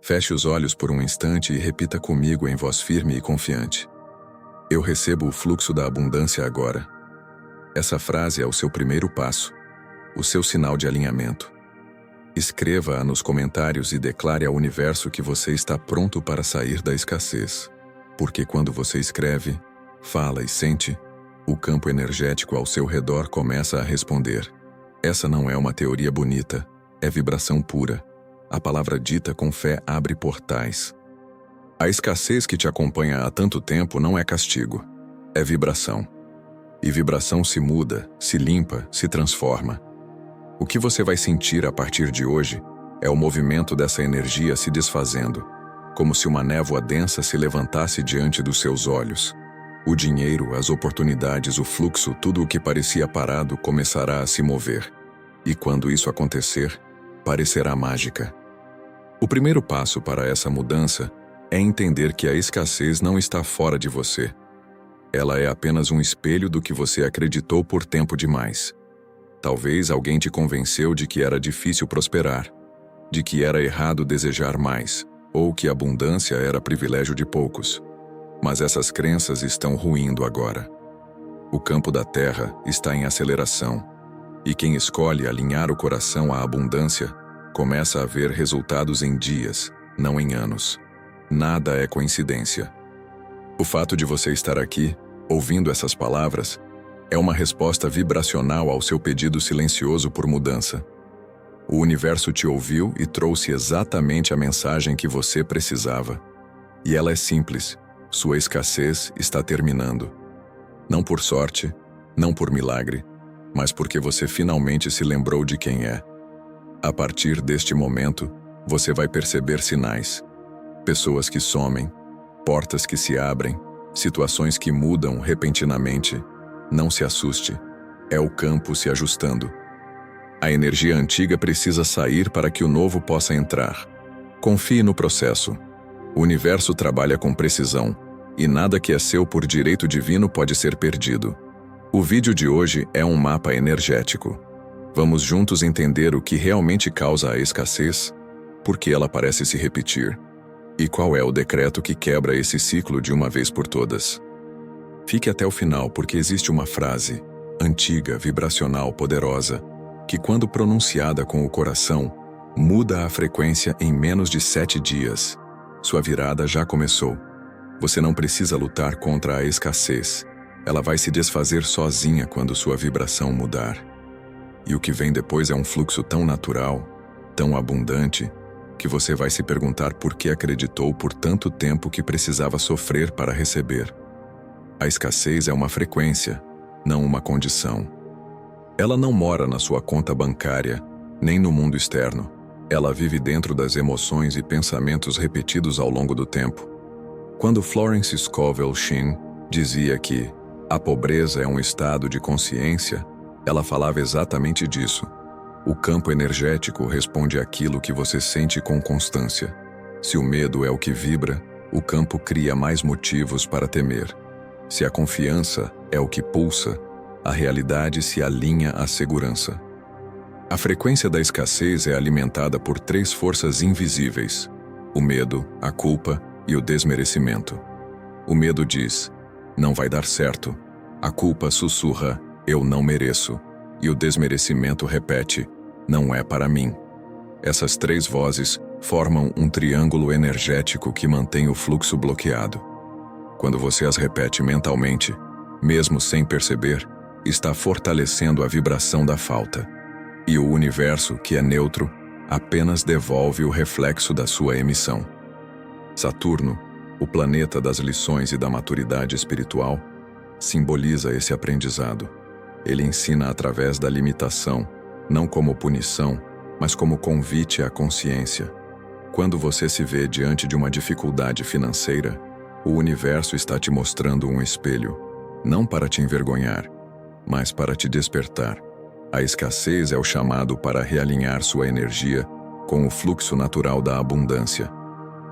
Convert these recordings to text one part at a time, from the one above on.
Feche os olhos por um instante e repita comigo em voz firme e confiante. Eu recebo o fluxo da abundância agora. Essa frase é o seu primeiro passo, o seu sinal de alinhamento. Escreva-a nos comentários e declare ao universo que você está pronto para sair da escassez. Porque quando você escreve, fala e sente, o campo energético ao seu redor começa a responder. Essa não é uma teoria bonita, é vibração pura. A palavra dita com fé abre portais. A escassez que te acompanha há tanto tempo não é castigo, é vibração. E vibração se muda, se limpa, se transforma. O que você vai sentir a partir de hoje é o movimento dessa energia se desfazendo, como se uma névoa densa se levantasse diante dos seus olhos. O dinheiro, as oportunidades, o fluxo, tudo o que parecia parado começará a se mover. E quando isso acontecer, parecerá mágica. O primeiro passo para essa mudança é entender que a escassez não está fora de você. Ela é apenas um espelho do que você acreditou por tempo demais. Talvez alguém te convenceu de que era difícil prosperar, de que era errado desejar mais, ou que a abundância era privilégio de poucos. Mas essas crenças estão ruindo agora. O campo da Terra está em aceleração, e quem escolhe alinhar o coração à abundância começa a ver resultados em dias, não em anos. Nada é coincidência. O fato de você estar aqui, ouvindo essas palavras, é uma resposta vibracional ao seu pedido silencioso por mudança. O universo te ouviu e trouxe exatamente a mensagem que você precisava. E ela é simples: sua escassez está terminando. Não por sorte, não por milagre, mas porque você finalmente se lembrou de quem é. A partir deste momento, você vai perceber sinais. Pessoas que somem, portas que se abrem, situações que mudam repentinamente. Não se assuste, é o campo se ajustando. A energia antiga precisa sair para que o novo possa entrar. Confie no processo. O universo trabalha com precisão, e nada que é seu por direito divino pode ser perdido. O vídeo de hoje é um mapa energético. Vamos juntos entender o que realmente causa a escassez, por que ela parece se repetir, e qual é o decreto que quebra esse ciclo de uma vez por todas. Fique até o final, porque existe uma frase, antiga, vibracional, poderosa, que quando pronunciada com o coração, muda a frequência em menos de 7 dias. Sua virada já começou. Você não precisa lutar contra a escassez. Ela vai se desfazer sozinha quando sua vibração mudar. E o que vem depois é um fluxo tão natural, tão abundante, que você vai se perguntar por que acreditou por tanto tempo que precisava sofrer para receber. A escassez é uma frequência, não uma condição. Ela não mora na sua conta bancária, nem no mundo externo. Ela vive dentro das emoções e pensamentos repetidos ao longo do tempo. Quando Florence Scovel Shinn dizia que a pobreza é um estado de consciência, ela falava exatamente disso. O campo energético responde àquilo que você sente com constância. Se o medo é o que vibra, o campo cria mais motivos para temer. Se a confiança é o que pulsa, a realidade se alinha à segurança. A frequência da escassez é alimentada por 3 forças invisíveis: o medo, a culpa e o desmerecimento. O medo diz, não vai dar certo. A culpa sussurra, eu não mereço. E o desmerecimento repete, não é para mim. Essas 3 vozes formam um triângulo energético que mantém o fluxo bloqueado. Quando você as repete mentalmente, mesmo sem perceber, está fortalecendo a vibração da falta. E o universo, que é neutro, apenas devolve o reflexo da sua emissão. Saturno, o planeta das lições e da maturidade espiritual, simboliza esse aprendizado. Ele ensina através da limitação, não como punição, mas como convite à consciência. Quando você se vê diante de uma dificuldade financeira, o universo está te mostrando um espelho, não para te envergonhar, mas para te despertar. A escassez é o chamado para realinhar sua energia com o fluxo natural da abundância.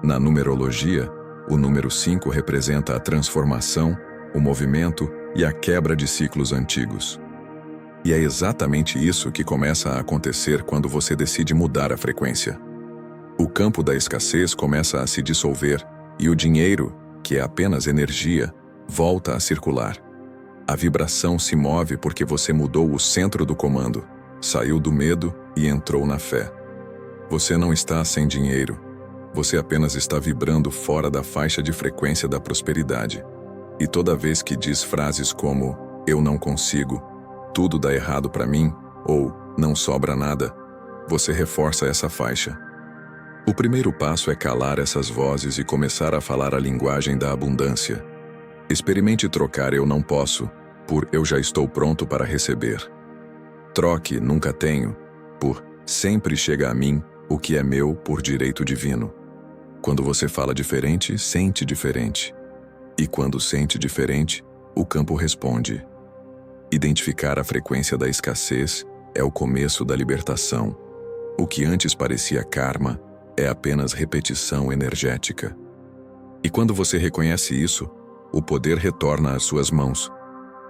Na numerologia, o número 5 representa a transformação, o movimento e a quebra de ciclos antigos. E é exatamente isso que começa a acontecer quando você decide mudar a frequência. O campo da escassez começa a se dissolver e o dinheiro, que é apenas energia, volta a circular. A vibração se move porque você mudou o centro do comando, saiu do medo e entrou na fé. Você não está sem dinheiro. Você apenas está vibrando fora da faixa de frequência da prosperidade. E toda vez que diz frases como "eu não consigo", "tudo dá errado para mim" ou "não sobra nada", você reforça essa faixa. O primeiro passo é calar essas vozes e começar a falar a linguagem da abundância. Experimente trocar "eu não posso" por "eu já estou pronto para receber". Troque "nunca tenho" por "sempre chega a mim o que é meu por direito divino". Quando você fala diferente, sente diferente. E quando sente diferente, o campo responde. Identificar a frequência da escassez é o começo da libertação. O que antes parecia karma é apenas repetição energética. E quando você reconhece isso, o poder retorna às suas mãos.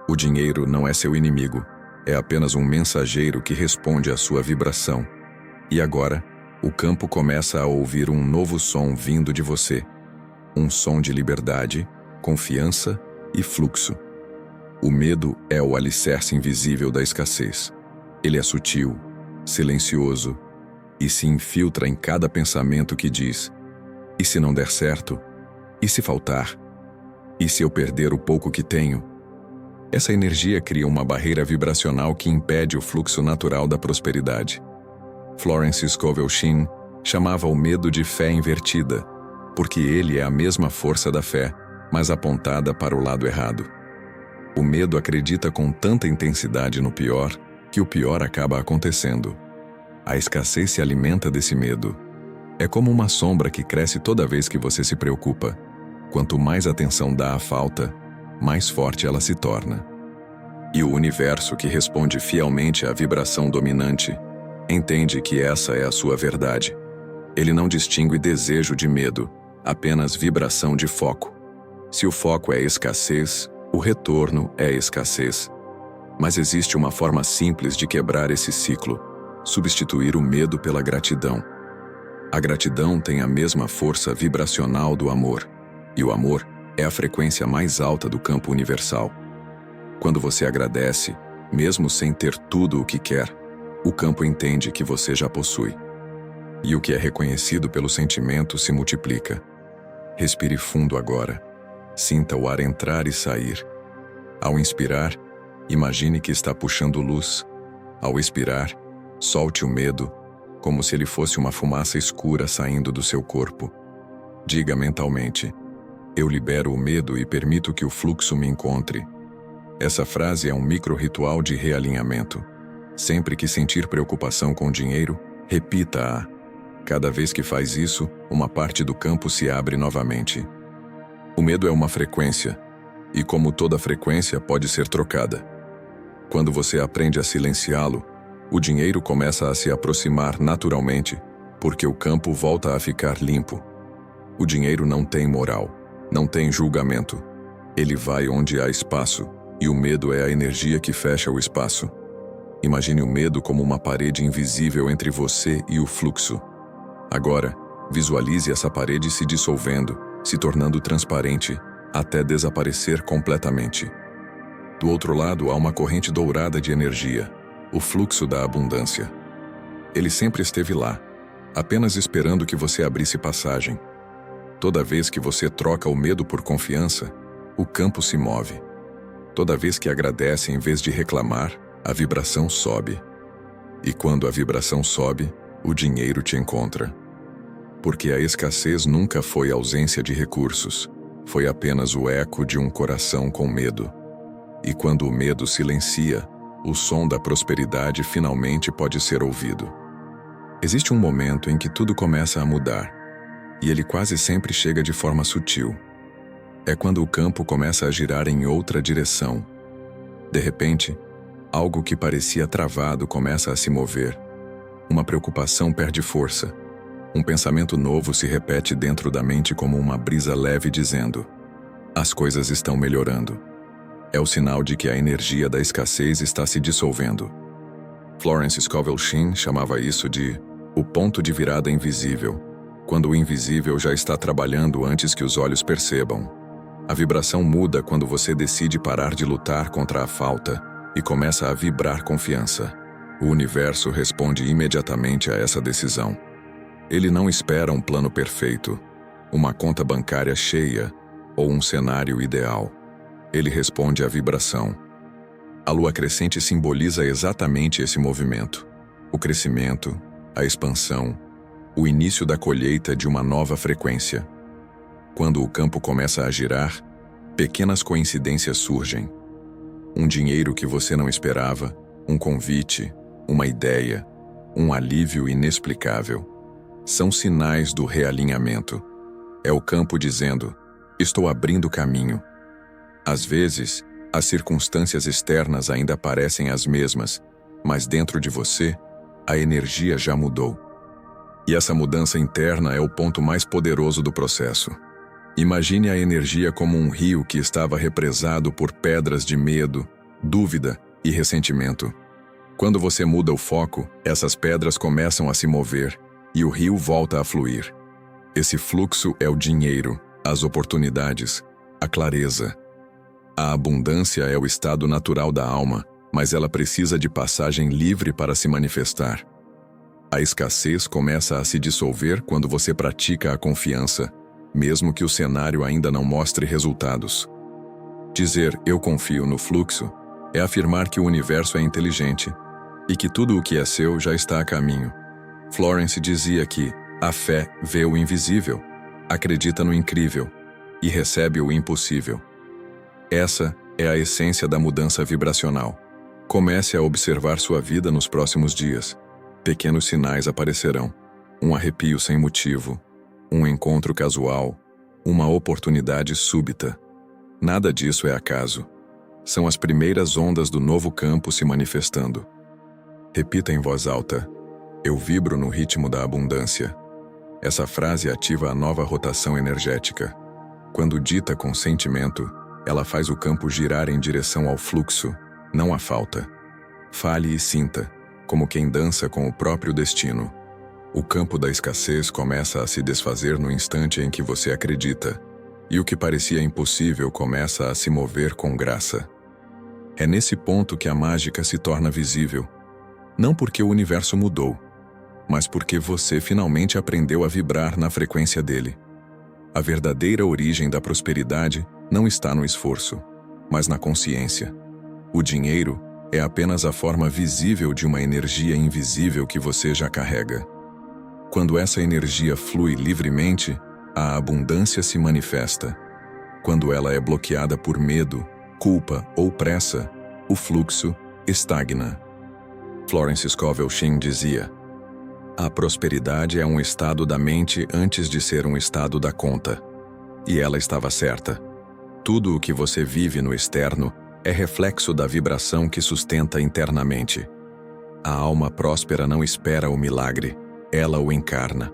O dinheiro não é seu inimigo, é apenas um mensageiro que responde à sua vibração. E agora, o campo começa a ouvir um novo som vindo de você. Um som de liberdade, confiança e fluxo. O medo é o alicerce invisível da escassez. Ele é sutil, silencioso e se infiltra em cada pensamento que diz: e se não der certo? E se faltar? E se eu perder o pouco que tenho? Essa energia cria uma barreira vibracional que impede o fluxo natural da prosperidade. Florence Scovel Shinn chamava o medo de fé invertida, porque ele é a mesma força da fé, mas apontada para o lado errado. O medo acredita com tanta intensidade no pior, que o pior acaba acontecendo. A escassez se alimenta desse medo. É como uma sombra que cresce toda vez que você se preocupa. Quanto mais atenção dá à falta, mais forte ela se torna. E o universo, que responde fielmente à vibração dominante, entende que essa é a sua verdade. Ele não distingue desejo de medo, apenas vibração de foco. Se o foco é escassez, o retorno é escassez. Mas existe uma forma simples de quebrar esse ciclo: substituir o medo pela gratidão. A gratidão tem a mesma força vibracional do amor, e o amor é a frequência mais alta do campo universal. Quando você agradece, mesmo sem ter tudo o que quer, o campo entende que você já possui. E o que é reconhecido pelo sentimento se multiplica. Respire fundo agora. Sinta o ar entrar e sair. Ao inspirar, imagine que está puxando luz. Ao expirar, solte o medo, como se ele fosse uma fumaça escura saindo do seu corpo. Diga mentalmente: eu libero o medo e permito que o fluxo me encontre. Essa frase é um micro-ritual de realinhamento. Sempre que sentir preocupação com dinheiro, repita-a. Cada vez que faz isso, uma parte do campo se abre novamente. O medo é uma frequência, e como toda frequência pode ser trocada. Quando você aprende a silenciá-lo, o dinheiro começa a se aproximar naturalmente, porque o campo volta a ficar limpo. O dinheiro não tem moral, não tem julgamento. Ele vai onde há espaço, e o medo é a energia que fecha o espaço. Imagine o medo como uma parede invisível entre você e o fluxo. Agora, visualize essa parede se dissolvendo, se tornando transparente, até desaparecer completamente. Do outro lado há uma corrente dourada de energia, o fluxo da abundância. Ele sempre esteve lá, apenas esperando que você abrisse passagem. Toda vez que você troca o medo por confiança, o campo se move. Toda vez que agradece em vez de reclamar, a vibração sobe. E quando a vibração sobe, o dinheiro te encontra. Porque a escassez nunca foi ausência de recursos, foi apenas o eco de um coração com medo. E quando o medo silencia, o som da prosperidade finalmente pode ser ouvido. Existe um momento em que tudo começa a mudar, e ele quase sempre chega de forma sutil. É quando o campo começa a girar em outra direção. De repente, algo que parecia travado começa a se mover. Uma preocupação perde força. Um pensamento novo se repete dentro da mente como uma brisa leve dizendo: as coisas estão melhorando. É o sinal de que a energia da escassez está se dissolvendo. Florence Scovel Shinn chamava isso de o ponto de virada invisível, quando o invisível já está trabalhando antes que os olhos percebam. A vibração muda quando você decide parar de lutar contra a falta e começa a vibrar confiança. O universo responde imediatamente a essa decisão. Ele não espera um plano perfeito, uma conta bancária cheia ou um cenário ideal. Ele responde à vibração. A lua crescente simboliza exatamente esse movimento: o crescimento, a expansão, o início da colheita de uma nova frequência. Quando o campo começa a girar, pequenas coincidências surgem. Um dinheiro que você não esperava, um convite, uma ideia, um alívio inexplicável. São sinais do realinhamento. É o campo dizendo: estou abrindo caminho. Às vezes, as circunstâncias externas ainda parecem as mesmas, mas dentro de você, a energia já mudou. E essa mudança interna é o ponto mais poderoso do processo. Imagine a energia como um rio que estava represado por pedras de medo, dúvida e ressentimento. Quando você muda o foco, essas pedras começam a se mover e o rio volta a fluir. Esse fluxo é o dinheiro, as oportunidades, a clareza. A abundância é o estado natural da alma, mas ela precisa de passagem livre para se manifestar. A escassez começa a se dissolver quando você pratica a confiança, mesmo que o cenário ainda não mostre resultados. Dizer "eu confio no fluxo" é afirmar que o universo é inteligente e que tudo o que é seu já está a caminho. Florence dizia que a fé vê o invisível, acredita no incrível e recebe o impossível. Essa é a essência da mudança vibracional. Comece a observar sua vida nos próximos dias. Pequenos sinais aparecerão: um arrepio sem motivo, um encontro casual, uma oportunidade súbita. Nada disso é acaso. São as primeiras ondas do novo campo se manifestando. Repita em voz alta: eu vibro no ritmo da abundância. Essa frase ativa a nova rotação energética. Quando dita com sentimento, ela faz o campo girar em direção ao fluxo, não à falta. Fale e sinta, como quem dança com o próprio destino. O campo da escassez começa a se desfazer no instante em que você acredita, e o que parecia impossível começa a se mover com graça. É nesse ponto que a mágica se torna visível, não porque o universo mudou, mas porque você finalmente aprendeu a vibrar na frequência dele. A verdadeira origem da prosperidade não está no esforço, mas na consciência. O dinheiro é apenas a forma visível de uma energia invisível que você já carrega. Quando essa energia flui livremente, a abundância se manifesta. Quando ela é bloqueada por medo, culpa ou pressa, o fluxo estagna. Florence Scovel Shinn dizia: a prosperidade é um estado da mente antes de ser um estado da conta. E ela estava certa. Tudo o que você vive no externo é reflexo da vibração que sustenta internamente. A alma próspera não espera o milagre, ela o encarna.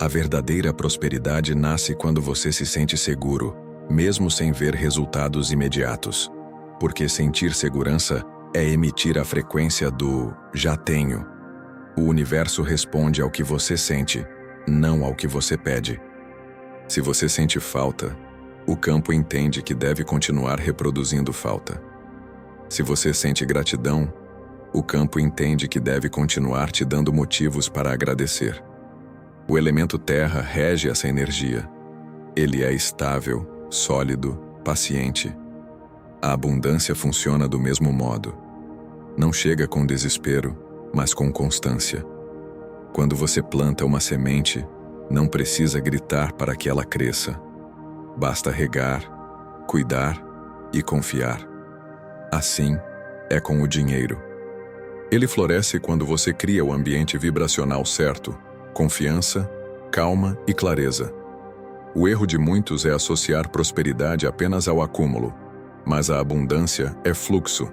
A verdadeira prosperidade nasce quando você se sente seguro, mesmo sem ver resultados imediatos. Porque sentir segurança é emitir a frequência do "já tenho". O universo responde ao que você sente, não ao que você pede. Se você sente falta, o campo entende que deve continuar reproduzindo falta. Se você sente gratidão, o campo entende que deve continuar te dando motivos para agradecer. O elemento terra rege essa energia. Ele é estável, sólido, paciente. A abundância funciona do mesmo modo. Não chega com desespero, mas com constância. Quando você planta uma semente, não precisa gritar para que ela cresça. Basta regar, cuidar e confiar. Assim é com o dinheiro. Ele floresce quando você cria o ambiente vibracional certo, confiança, calma e clareza. O erro de muitos é associar prosperidade apenas ao acúmulo, mas a abundância é fluxo,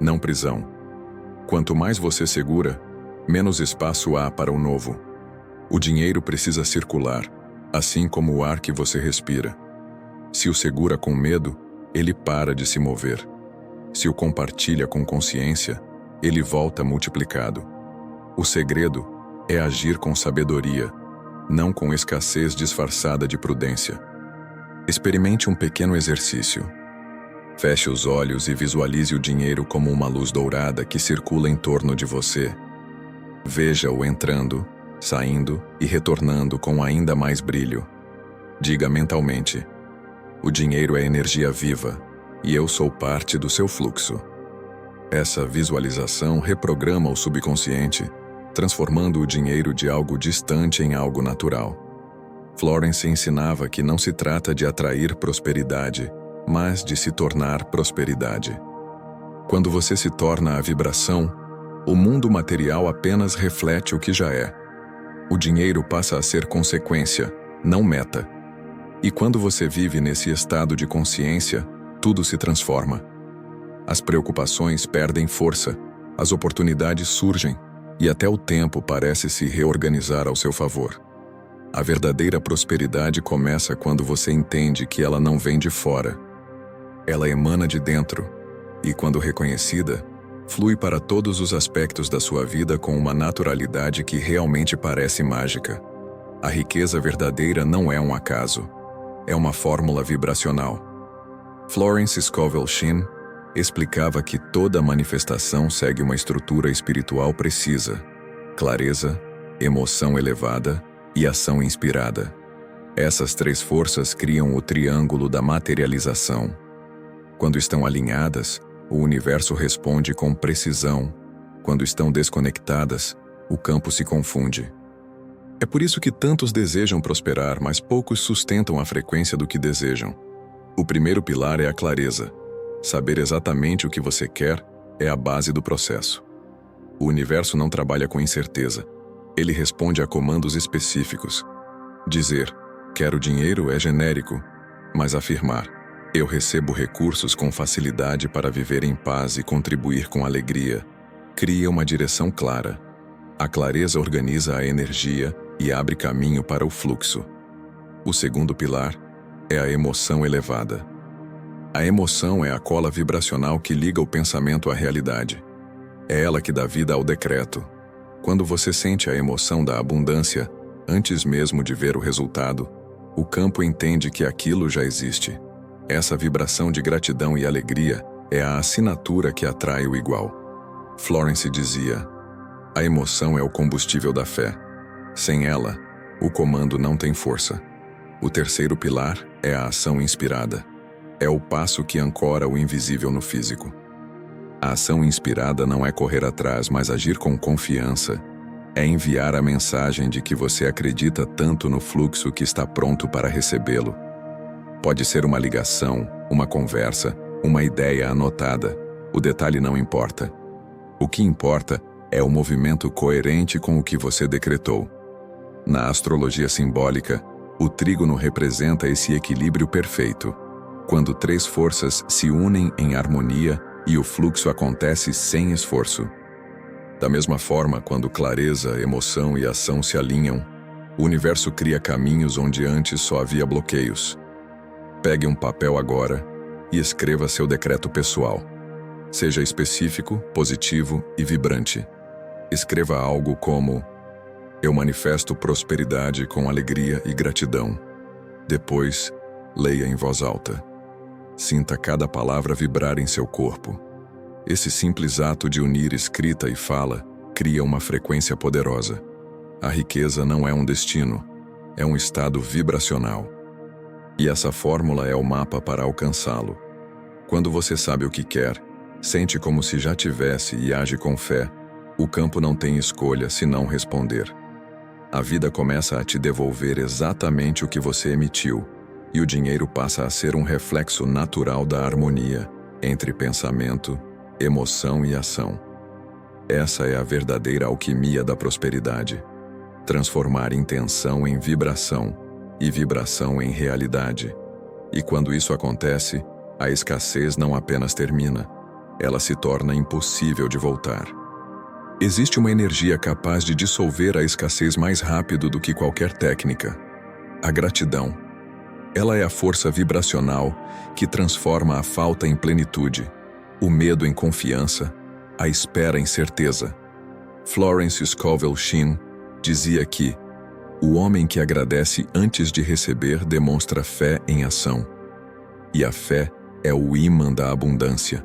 não prisão. Quanto mais você segura, menos espaço há para o novo. O dinheiro precisa circular, assim como o ar que você respira. Se o segura com medo, ele para de se mover. Se o compartilha com consciência, ele volta multiplicado. O segredo é agir com sabedoria, não com escassez disfarçada de prudência. Experimente um pequeno exercício. Feche os olhos e visualize o dinheiro como uma luz dourada que circula em torno de você. Veja-o entrando, saindo e retornando com ainda mais brilho. Diga mentalmente: o dinheiro é energia viva e eu sou parte do seu fluxo. Essa visualização reprograma o subconsciente, transformando o dinheiro de algo distante em algo natural. Florence ensinava que não se trata de atrair prosperidade, mas de se tornar prosperidade. Quando você se torna a vibração, o mundo material apenas reflete o que já é. O dinheiro passa a ser consequência, não meta. E quando você vive nesse estado de consciência, tudo se transforma. As preocupações perdem força, as oportunidades surgem, e até o tempo parece se reorganizar ao seu favor. A verdadeira prosperidade começa quando você entende que ela não vem de fora. Ela emana de dentro, e quando reconhecida, flui para todos os aspectos da sua vida com uma naturalidade que realmente parece mágica. A riqueza verdadeira não é um acaso, é uma fórmula vibracional. Florence Scovel Shinn explicava que toda manifestação segue uma estrutura espiritual precisa: clareza, emoção elevada e ação inspirada. Essas três forças criam o triângulo da materialização. Quando estão alinhadas, o universo responde com precisão. Quando estão desconectadas, o campo se confunde. É por isso que tantos desejam prosperar, mas poucos sustentam a frequência do que desejam. O primeiro pilar é a clareza. Saber exatamente o que você quer é a base do processo. O universo não trabalha com incerteza. Ele responde a comandos específicos. Dizer, quero dinheiro é genérico, mas afirmar, eu recebo recursos com facilidade para viver em paz e contribuir com alegria, cria uma direção clara. A clareza organiza a energia e abre caminho para o fluxo. O segundo pilar é a emoção elevada. A emoção é a cola vibracional que liga o pensamento à realidade. É ela que dá vida ao decreto. Quando você sente a emoção da abundância, antes mesmo de ver o resultado, o campo entende que aquilo já existe. Essa vibração de gratidão e alegria é a assinatura que atrai o igual. Florence dizia, a emoção é o combustível da fé. Sem ela, o comando não tem força. O terceiro pilar é a ação inspirada. É o passo que ancora o invisível no físico. A ação inspirada não é correr atrás, mas agir com confiança. É enviar a mensagem de que você acredita tanto no fluxo que está pronto para recebê-lo. Pode ser uma ligação, uma conversa, uma ideia anotada. O detalhe não importa. O que importa é o movimento coerente com o que você decretou. Na astrologia simbólica, o trígono representa esse equilíbrio perfeito, quando três forças se unem em harmonia e o fluxo acontece sem esforço. Da mesma forma, quando clareza, emoção e ação se alinham, o universo cria caminhos onde antes só havia bloqueios. Pegue um papel agora e escreva seu decreto pessoal. Seja específico, positivo e vibrante. Escreva algo como: eu manifesto prosperidade com alegria e gratidão. Depois, leia em voz alta. Sinta cada palavra vibrar em seu corpo. Esse simples ato de unir escrita e fala cria uma frequência poderosa. A riqueza não é um destino, é um estado vibracional. E essa fórmula é o mapa para alcançá-lo. Quando você sabe o que quer, sente como se já tivesse e age com fé, o campo não tem escolha senão responder. A vida começa a te devolver exatamente o que você emitiu, e o dinheiro passa a ser um reflexo natural da harmonia entre pensamento, emoção e ação. Essa é a verdadeira alquimia da prosperidade. Transformar intenção em vibração e vibração em realidade. E quando isso acontece, a escassez não apenas termina, ela se torna impossível de voltar. Existe uma energia capaz de dissolver a escassez mais rápido do que qualquer técnica: a gratidão. Ela é a força vibracional que transforma a falta em plenitude, o medo em confiança, a espera em certeza. Florence Scovel Shinn dizia que O homem que agradece antes de receber demonstra fé em ação. E a fé é o ímã da abundância.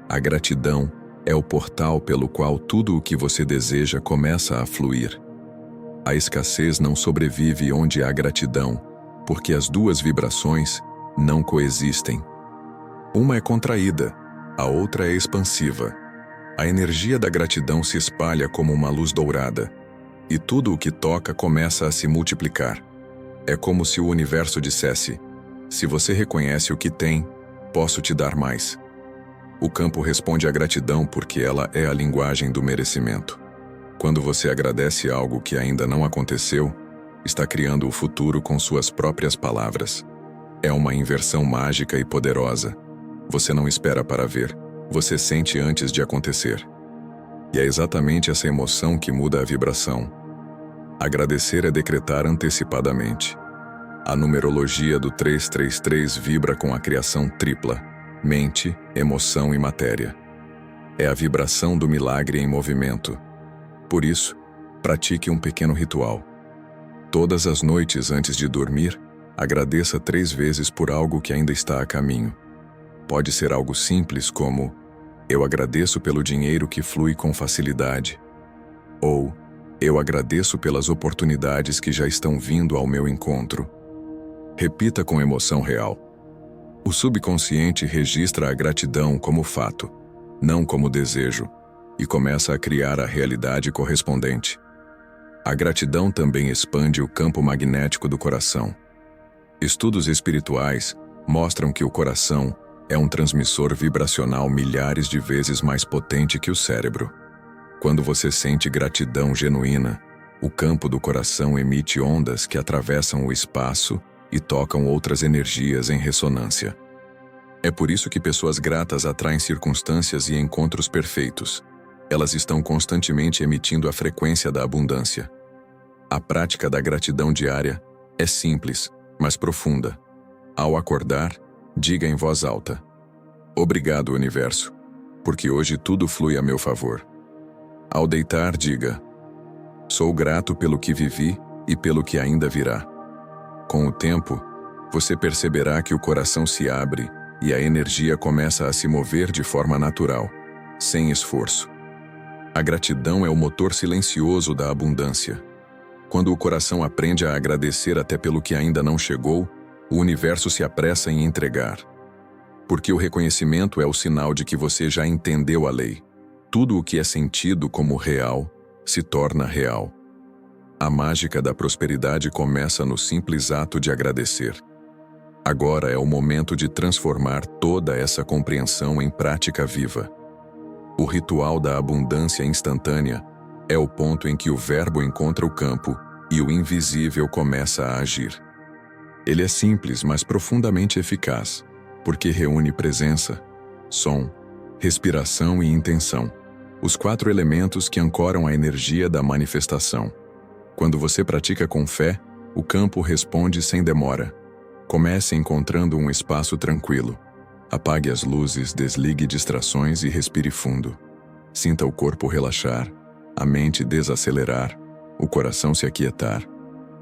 A gratidão é o portal pelo qual tudo o que você deseja começa a fluir. A escassez não sobrevive onde há gratidão, porque as duas vibrações não coexistem. Uma é contraída, a outra é expansiva. A energia da gratidão se espalha como uma luz dourada, e tudo o que toca começa a se multiplicar. É como se o universo dissesse: se você reconhece o que tem, posso te dar mais. O campo responde à gratidão porque ela é a linguagem do merecimento. Quando você agradece algo que ainda não aconteceu, está criando o futuro com suas próprias palavras. É uma inversão mágica e poderosa. Você não espera para ver, você sente antes de acontecer. E é exatamente essa emoção que muda a vibração. Agradecer é decretar antecipadamente. A numerologia do 333 vibra com a criação tripla: mente, emoção e matéria. É a vibração do milagre em movimento. Por isso, pratique um pequeno ritual. Todas as noites antes de dormir, agradeça 3 vezes por algo que ainda está a caminho. Pode ser algo simples como: eu agradeço pelo dinheiro que flui com facilidade. Ou, eu agradeço pelas oportunidades que já estão vindo ao meu encontro. Repita com emoção real. O subconsciente registra a gratidão como fato, não como desejo, e começa a criar a realidade correspondente. A gratidão também expande o campo magnético do coração. Estudos espirituais mostram que o coração é um transmissor vibracional milhares de vezes mais potente que o cérebro. Quando você sente gratidão genuína, o campo do coração emite ondas que atravessam o espaço e tocam outras energias em ressonância. É por isso que pessoas gratas atraem circunstâncias e encontros perfeitos. Elas estão constantemente emitindo a frequência da abundância. A prática da gratidão diária é simples, mas profunda. Ao acordar, diga em voz alta: obrigado, universo, porque hoje tudo flui a meu favor. Ao deitar, diga: sou grato pelo que vivi e pelo que ainda virá. Com o tempo, você perceberá que o coração se abre e a energia começa a se mover de forma natural, sem esforço. A gratidão é o motor silencioso da abundância. Quando o coração aprende a agradecer até pelo que ainda não chegou, o universo se apressa em entregar. Porque o reconhecimento é o sinal de que você já entendeu a lei. Tudo o que é sentido como real se torna real. A mágica da prosperidade começa no simples ato de agradecer. Agora é o momento de transformar toda essa compreensão em prática viva. O ritual da abundância instantânea é o ponto em que o verbo encontra o campo e o invisível começa a agir. Ele é simples, mas profundamente eficaz, porque reúne presença, som, respiração e intenção, os 4 elementos que ancoram a energia da manifestação. Quando você pratica com fé, o campo responde sem demora. Comece encontrando um espaço tranquilo. Apague as luzes, desligue distrações e respire fundo. Sinta o corpo relaxar, a mente desacelerar, o coração se aquietar.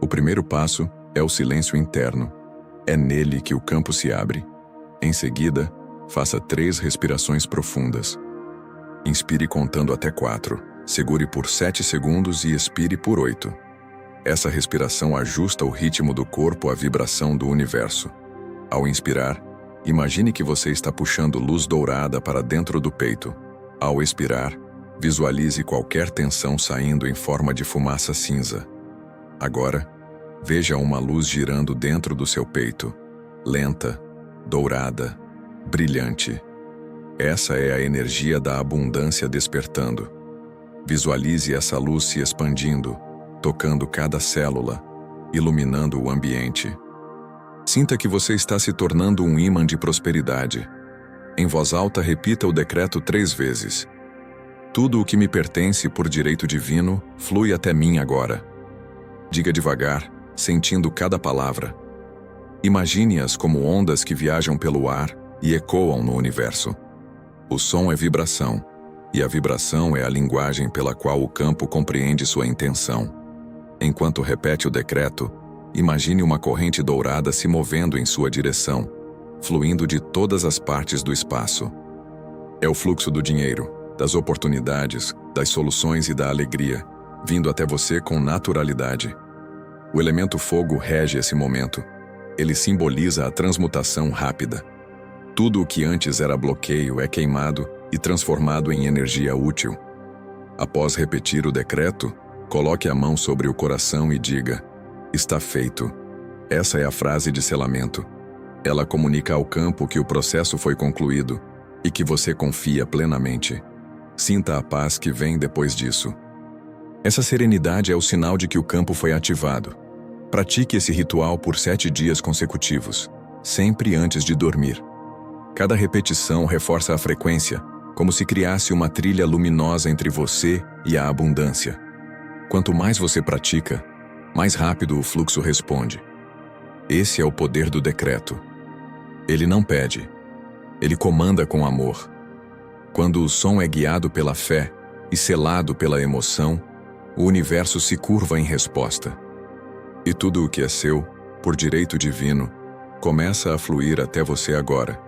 O primeiro passo é o silêncio interno. É nele que o campo se abre. Em seguida, faça 3 respirações profundas. Inspire contando até 4, segure por 7 segundos e expire por 8. Essa respiração ajusta o ritmo do corpo à vibração do universo. Ao inspirar, imagine que você está puxando luz dourada para dentro do peito. Ao expirar, visualize qualquer tensão saindo em forma de fumaça cinza. Agora, veja uma luz girando dentro do seu peito, lenta, dourada, brilhante. Essa é a energia da abundância despertando. Visualize essa luz se expandindo, tocando cada célula, iluminando o ambiente. Sinta que você está se tornando um ímã de prosperidade. Em voz alta, repita o decreto 3 vezes. Tudo o que me pertence por direito divino flui até mim agora. Diga devagar, sentindo cada palavra. Imagine-as como ondas que viajam pelo ar e ecoam no universo. O som é vibração, e a vibração é a linguagem pela qual o campo compreende sua intenção. Enquanto repete o decreto, imagine uma corrente dourada se movendo em sua direção, fluindo de todas as partes do espaço. É o fluxo do dinheiro, das oportunidades, das soluções e da alegria, vindo até você com naturalidade. O elemento fogo rege esse momento. Ele simboliza a transmutação rápida. Tudo o que antes era bloqueio é queimado e transformado em energia útil. Após repetir o decreto, coloque a mão sobre o coração e diga: "Está feito." Essa é a frase de selamento. Ela comunica ao campo que o processo foi concluído e que você confia plenamente. Sinta a paz que vem depois disso. Essa serenidade é o sinal de que o campo foi ativado. Pratique esse ritual por 7 dias consecutivos, sempre antes de dormir. Cada repetição reforça a frequência, como se criasse uma trilha luminosa entre você e a abundância. Quanto mais você pratica, mais rápido o fluxo responde. Esse é o poder do decreto. Ele não pede, ele comanda com amor. Quando o som é guiado pela fé e selado pela emoção, o universo se curva em resposta. E tudo o que é seu, por direito divino, começa a fluir até você agora,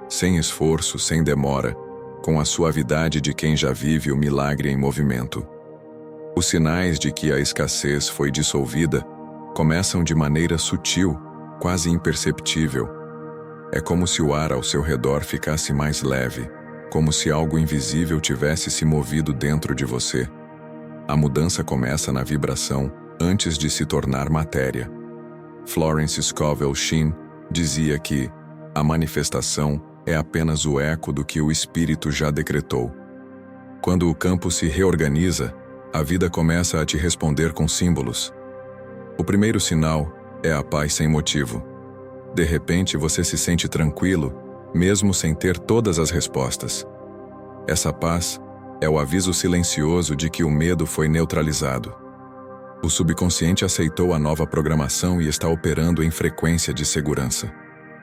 sem esforço, sem demora, com a suavidade de quem já vive o milagre em movimento. Os sinais de que a escassez foi dissolvida começam de maneira sutil, quase imperceptível. É como se o ar ao seu redor ficasse mais leve, como se algo invisível tivesse se movido dentro de você. A mudança começa na vibração antes de se tornar matéria. Florence Scovel Shinn dizia que a manifestação é apenas o eco do que o espírito já decretou. Quando o campo se reorganiza, a vida começa a te responder com símbolos. O primeiro sinal é a paz sem motivo. De repente você se sente tranquilo, mesmo sem ter todas as respostas. Essa paz é o aviso silencioso de que o medo foi neutralizado. O subconsciente aceitou a nova programação e está operando em frequência de segurança.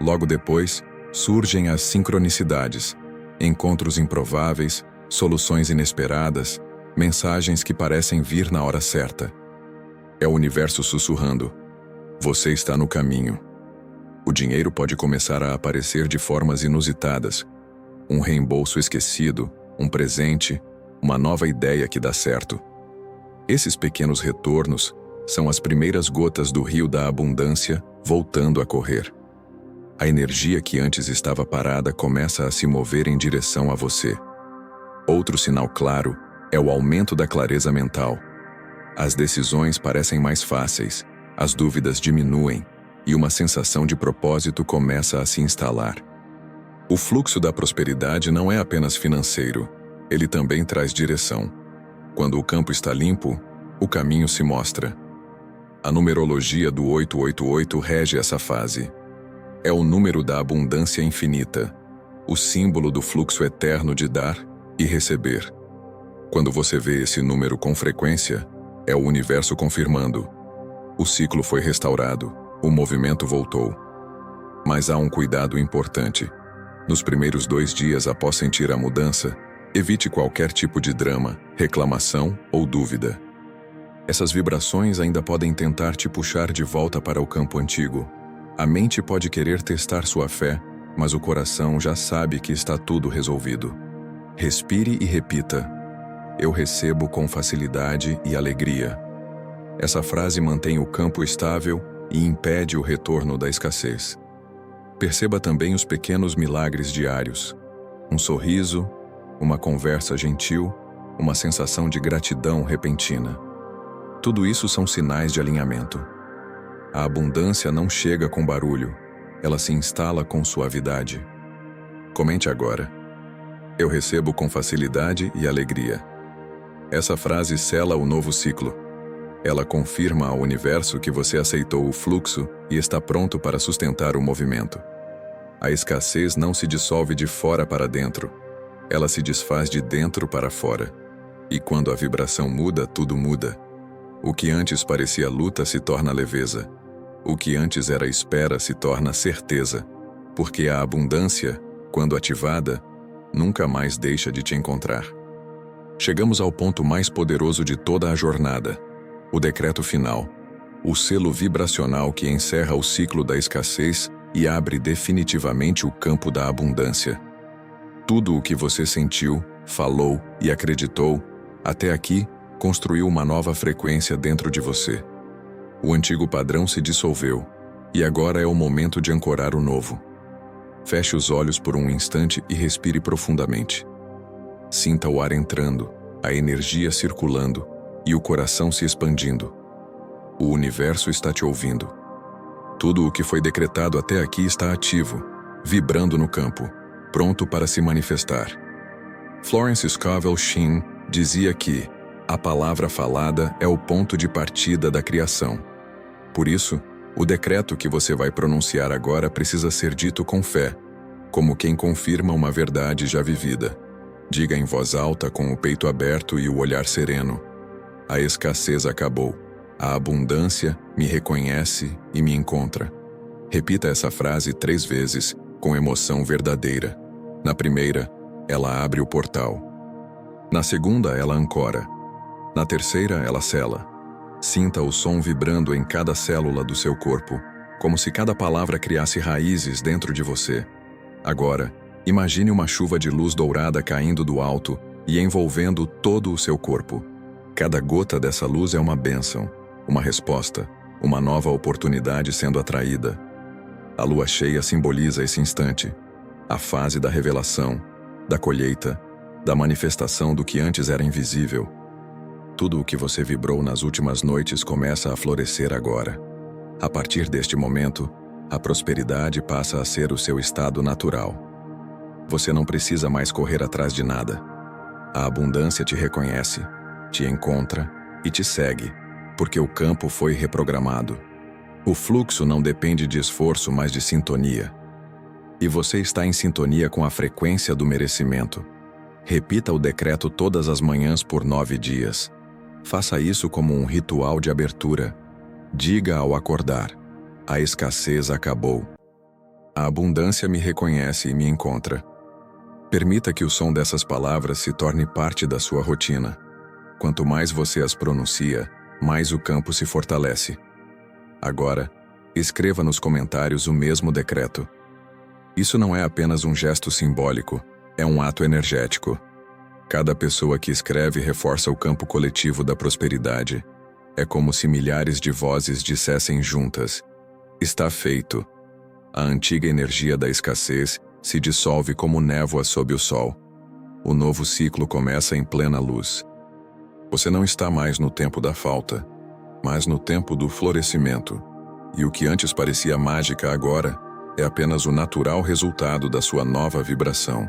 Logo depois, surgem as sincronicidades, encontros improváveis, soluções inesperadas, mensagens que parecem vir na hora certa. É o universo sussurrando: "Você está no caminho." O dinheiro pode começar a aparecer de formas inusitadas. Um reembolso esquecido, um presente, uma nova ideia que dá certo. Esses pequenos retornos são as primeiras gotas do rio da abundância voltando a correr. A energia que antes estava parada começa a se mover em direção a você. Outro sinal claro é o aumento da clareza mental. As decisões parecem mais fáceis, as dúvidas diminuem e uma sensação de propósito começa a se instalar. O fluxo da prosperidade não é apenas financeiro, ele também traz direção. Quando o campo está limpo, o caminho se mostra. A numerologia do 888 rege essa fase. É o número da abundância infinita, o símbolo do fluxo eterno de dar e receber. Quando você vê esse número com frequência, é o universo confirmando: o ciclo foi restaurado, o movimento voltou. Mas há um cuidado importante. Nos primeiros 2 dias após sentir a mudança, evite qualquer tipo de drama, reclamação ou dúvida. Essas vibrações ainda podem tentar te puxar de volta para o campo antigo. A mente pode querer testar sua fé, mas o coração já sabe que está tudo resolvido. Respire e repita: "Eu recebo com facilidade e alegria." Essa frase mantém o campo estável e impede o retorno da escassez. Perceba também os pequenos milagres diários. Um sorriso, uma conversa gentil, uma sensação de gratidão repentina. Tudo isso são sinais de alinhamento. A abundância não chega com barulho, ela se instala com suavidade. Comente agora: "Eu recebo com facilidade e alegria." Essa frase sela o novo ciclo. Ela confirma ao universo que você aceitou o fluxo e está pronto para sustentar o movimento. A escassez não se dissolve de fora para dentro, ela se desfaz de dentro para fora. E quando a vibração muda, tudo muda. O que antes parecia luta se torna leveza. O que antes era espera se torna certeza, porque a abundância, quando ativada, nunca mais deixa de te encontrar. Chegamos ao ponto mais poderoso de toda a jornada. O decreto final. O selo vibracional que encerra o ciclo da escassez e abre definitivamente o campo da abundância. Tudo o que você sentiu, falou e acreditou, até aqui, construiu uma nova frequência dentro de você. O antigo padrão se dissolveu, e agora é o momento de ancorar o novo. Feche os olhos por um instante e respire profundamente. Sinta o ar entrando, a energia circulando e o coração se expandindo. O universo está te ouvindo. Tudo o que foi decretado até aqui está ativo, vibrando no campo, pronto para se manifestar. Florence Scovel Shinn dizia que a palavra falada é o ponto de partida da criação. Por isso, o decreto que você vai pronunciar agora precisa ser dito com fé, como quem confirma uma verdade já vivida. Diga em voz alta, com o peito aberto e o olhar sereno: a escassez acabou. A abundância me reconhece e me encontra. Repita essa frase 3 vezes, com emoção verdadeira. Na primeira, ela abre o portal. Na segunda, ela ancora. Na terceira, ela sela. Sinta o som vibrando em cada célula do seu corpo, como se cada palavra criasse raízes dentro de você. Agora, imagine uma chuva de luz dourada caindo do alto e envolvendo todo o seu corpo. Cada gota dessa luz é uma bênção, uma resposta, uma nova oportunidade sendo atraída. A lua cheia simboliza esse instante, a fase da revelação, da colheita, da manifestação do que antes era invisível. Tudo o que você vibrou nas últimas noites começa a florescer agora. A partir deste momento, a prosperidade passa a ser o seu estado natural. Você não precisa mais correr atrás de nada. A abundância te reconhece, te encontra e te segue, porque o campo foi reprogramado. O fluxo não depende de esforço, mas de sintonia. E você está em sintonia com a frequência do merecimento. Repita o decreto todas as manhãs por 9 dias. Faça isso como um ritual de abertura. Diga ao acordar: a escassez acabou. A abundância me reconhece e me encontra. Permita que o som dessas palavras se torne parte da sua rotina. Quanto mais você as pronuncia, mais o campo se fortalece. Agora, escreva nos comentários o mesmo decreto. Isso não é apenas um gesto simbólico, é um ato energético. Cada pessoa que escreve reforça o campo coletivo da prosperidade. É como se milhares de vozes dissessem juntas: está feito. A antiga energia da escassez se dissolve como névoa sob o sol. O novo ciclo começa em plena luz. Você não está mais no tempo da falta, mas no tempo do florescimento. E o que antes parecia mágica agora é apenas o natural resultado da sua nova vibração.